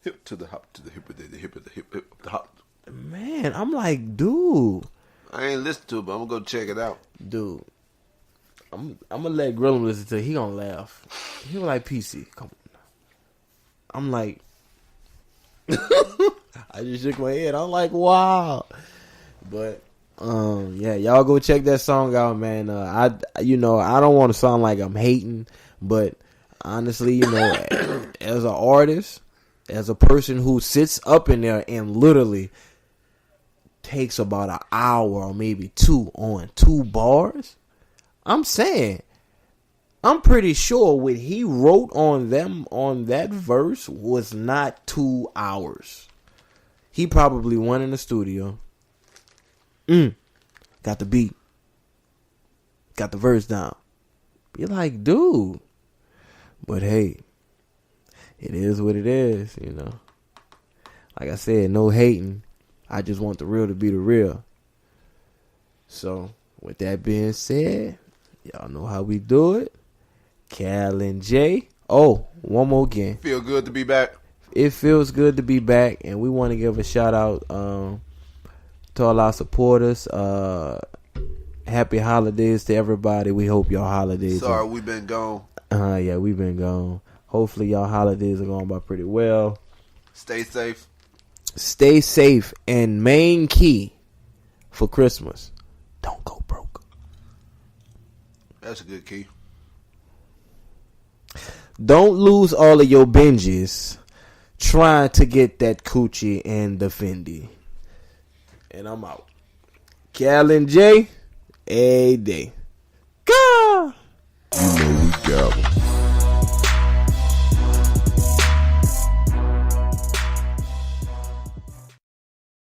S3: Hip to the hop, to the hip, to the hip, to the hip, hip, the hop.
S4: Man, I'm like, dude.
S3: I ain't listened to it, but I'm gonna go check it out.
S4: Dude. I'm gonna let Grillum listen to it. He gonna laugh. He was like, PC, come on. I'm like, I just shook my head. I'm like, wow. But yeah, y'all go check that song out, man. I don't want to sound like I'm hating, but honestly, as an artist, as a person who sits up in there and literally takes about an hour or maybe two on 2 bars, I'm saying, I'm pretty sure what he wrote on that verse was not 2 hours. He probably went in the studio, got the beat, got the verse down. You're like, dude. But hey, it is what it is, Like I said, no hating. I just want the real to be the real. So, with that being said, y'all know how we do it. Cal and Jay. Oh, one more again.
S3: Feel good to be back.
S4: It feels good to be back, and we want to give a shout out to all our supporters. Happy holidays to everybody. We hope y'all holidays.
S3: Sorry, we've been gone.
S4: Yeah, we've been gone. Hopefully, y'all holidays are going by pretty well.
S3: Stay safe.
S4: Stay safe, and main key for Christmas: don't go broke.
S3: That's a good key.
S4: Don't lose all of your binges trying to get that coochie and the Fendi. And I'm out. Cal and Jay, a day. Go!
S2: You know we got 'em.